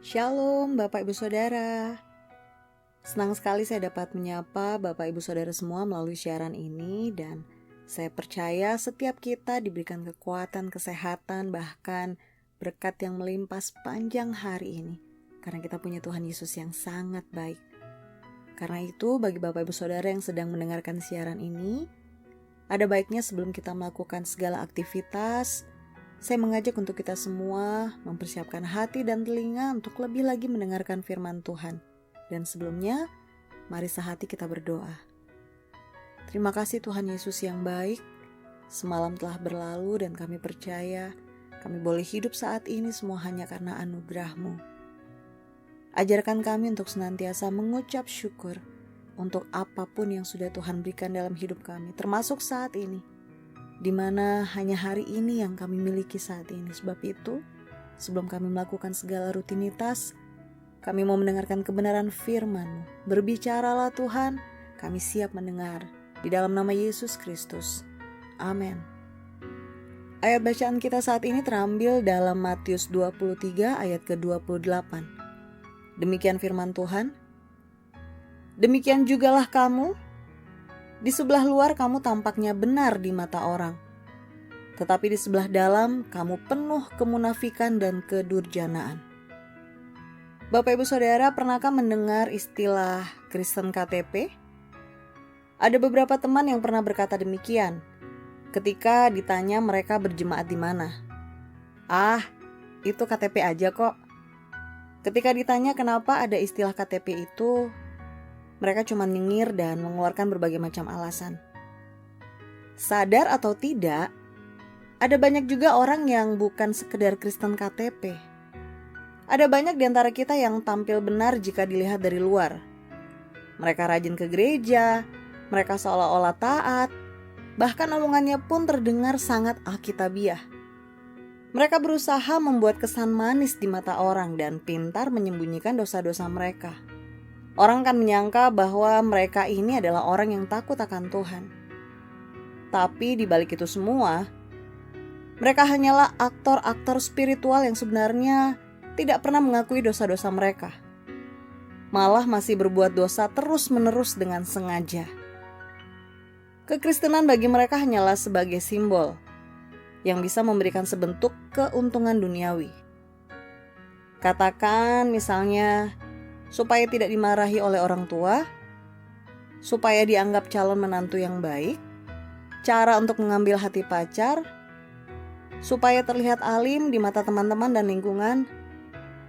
Shalom Bapak Ibu Saudara. Senang sekali saya dapat menyapa Bapak Ibu Saudara semua melalui siaran ini. Dan saya percaya setiap kita diberikan kekuatan, kesehatan, bahkan berkat yang melimpah sepanjang hari ini. Karena kita punya Tuhan Yesus yang sangat baik. Karena itu bagi Bapak Ibu Saudara yang sedang mendengarkan siaran ini, ada baiknya sebelum kita melakukan segala aktivitas, saya mengajak untuk kita semua mempersiapkan hati dan telinga untuk lebih lagi mendengarkan firman Tuhan. Dan sebelumnya, mari sehati kita berdoa. Terima kasih Tuhan Yesus yang baik. Semalam telah berlalu dan kami percaya kami boleh hidup saat ini semua hanya karena anugerah-Mu. Ajarkan kami untuk senantiasa mengucap syukur untuk apapun yang sudah Tuhan berikan dalam hidup kami, termasuk saat ini, di mana hanya hari ini yang kami miliki saat ini. Sebab itu, sebelum kami melakukan segala rutinitas, kami mau mendengarkan kebenaran firman-Mu. Berbicaralah Tuhan, kami siap mendengar. Di dalam nama Yesus Kristus. Amin. Ayat bacaan kita saat ini terambil dalam Matius 23 ayat ke-28. Demikian firman Tuhan. Demikian jugalah kamu. Di sebelah luar kamu tampaknya benar di mata orang, tetapi di sebelah dalam kamu penuh kemunafikan dan kedurjanaan. Bapak Ibu Saudara, pernahkah mendengar istilah Kristen KTP? Ada beberapa teman yang pernah berkata demikian ketika ditanya mereka berjemaat di mana. Ah, itu KTP aja kok. Ketika ditanya kenapa ada istilah KTP itu, mereka cuma nyengir dan mengeluarkan berbagai macam alasan. Sadar atau tidak, ada banyak juga orang yang bukan sekedar Kristen KTP. Ada banyak di antara kita yang tampil benar jika dilihat dari luar. Mereka rajin ke gereja, mereka seolah-olah taat, bahkan omongannya pun terdengar sangat alkitabiah. Mereka berusaha membuat kesan manis di mata orang dan pintar menyembunyikan dosa-dosa mereka. Orang kan menyangka bahwa mereka ini adalah orang yang takut akan Tuhan. Tapi di balik itu semua, mereka hanyalah aktor-aktor spiritual yang sebenarnya tidak pernah mengakui dosa-dosa mereka. Malah masih berbuat dosa terus-menerus dengan sengaja. Kekristenan bagi mereka hanyalah sebagai simbol yang bisa memberikan sebentuk keuntungan duniawi. Katakan misalnya, supaya tidak dimarahi oleh orang tua, supaya dianggap calon menantu yang baik, cara untuk mengambil hati pacar, supaya terlihat alim di mata teman-teman dan lingkungan,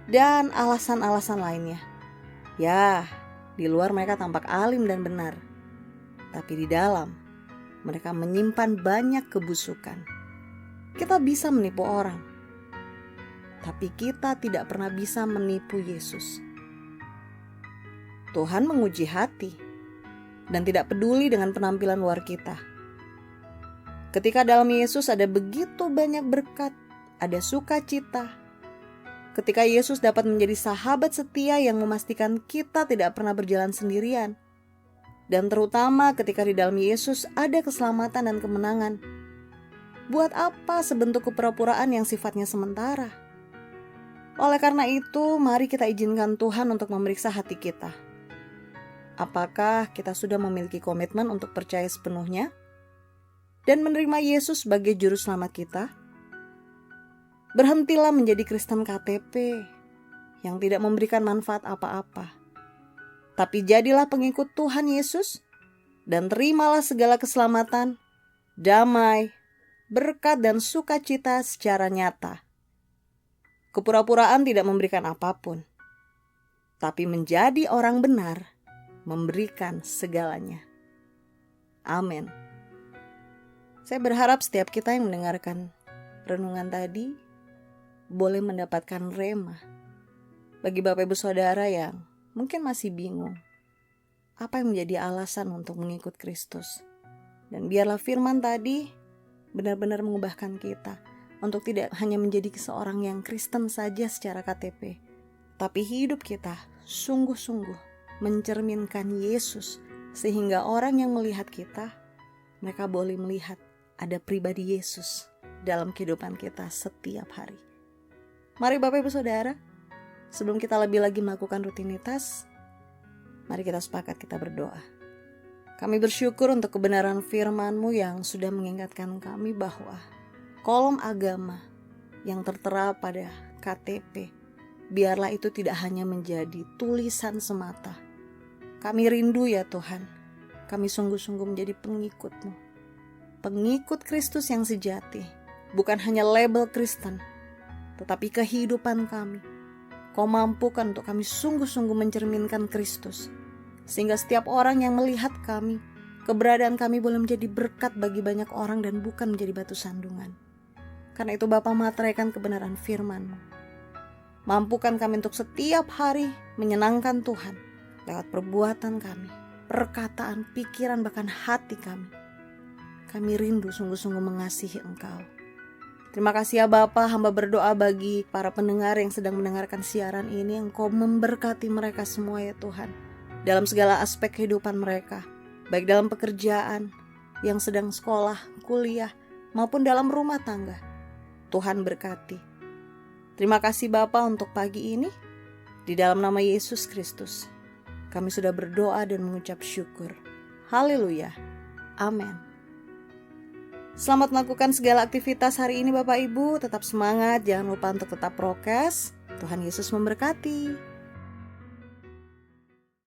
dan alasan-alasan lainnya. Ya, di luar mereka tampak alim dan benar, tapi di dalam mereka menyimpan banyak kebusukan. Kita bisa menipu orang, tapi kita tidak pernah bisa menipu Yesus. Tuhan menguji hati dan tidak peduli dengan penampilan luar kita. Ketika dalam Yesus ada begitu banyak berkat, ada sukacita. Ketika Yesus dapat menjadi sahabat setia yang memastikan kita tidak pernah berjalan sendirian. Dan terutama ketika di dalam Yesus ada keselamatan dan kemenangan. Buat apa sebentuk kepura-puraan yang sifatnya sementara? Oleh karena itu, mari kita izinkan Tuhan untuk memeriksa hati kita. Apakah kita sudah memiliki komitmen untuk percaya sepenuhnya dan menerima Yesus sebagai juru selamat kita? Berhentilah menjadi Kristen KTP yang tidak memberikan manfaat apa-apa. Tapi jadilah pengikut Tuhan Yesus dan terimalah segala keselamatan, damai, berkat dan sukacita secara nyata. Kepura-puraan tidak memberikan apapun, tapi menjadi orang benar memberikan segalanya. Amin. Saya berharap setiap kita yang mendengarkan renungan tadi boleh mendapatkan rema. Bagi Bapak Ibu Saudara yang mungkin masih bingung, apa yang menjadi alasan untuk mengikut Kristus? Dan biarlah firman tadi benar-benar mengubahkan kita untuk tidak hanya menjadi seorang yang Kristen saja secara KTP, tapi hidup kita sungguh-sungguh mencerminkan Yesus, sehingga orang yang melihat kita, mereka boleh melihat ada pribadi Yesus dalam kehidupan kita setiap hari. Mari Bapak Ibu Saudara, Sebelum kita lebih lagi melakukan rutinitas, mari kita sepakat kita berdoa. Kami bersyukur untuk kebenaran firman-Mu yang sudah mengingatkan kami bahwa kolom agama yang tertera pada KTP, biarlah itu tidak hanya menjadi tulisan semata. Kami rindu ya Tuhan, kami sungguh-sungguh menjadi pengikut-Mu, pengikut Kristus yang sejati, bukan hanya label Kristen, tetapi kehidupan kami. Kau mampukan untuk kami sungguh-sungguh mencerminkan Kristus, sehingga setiap orang yang melihat kami, keberadaan kami boleh menjadi berkat bagi banyak orang dan bukan menjadi batu sandungan. Karena itu Bapa materaikan kebenaran firman-Mu. Mampukan kami untuk setiap hari menyenangkan Tuhan lewat perbuatan kami, perkataan, pikiran, bahkan hati kami. Kami rindu sungguh-sungguh mengasihi Engkau. Terima kasih ya Bapa, hamba berdoa bagi para pendengar yang sedang mendengarkan siaran ini. Engkau memberkati mereka semua ya Tuhan, dalam segala aspek kehidupan mereka, baik dalam pekerjaan, yang sedang sekolah, kuliah, maupun dalam rumah tangga. Tuhan berkati. Terima kasih Bapa untuk pagi ini. Di dalam nama Yesus Kristus, kami sudah berdoa dan mengucap syukur. Haleluya. Amin. Selamat melakukan segala aktivitas hari ini Bapak Ibu. Tetap semangat, jangan lupa untuk tetap prokes. Tuhan Yesus memberkati.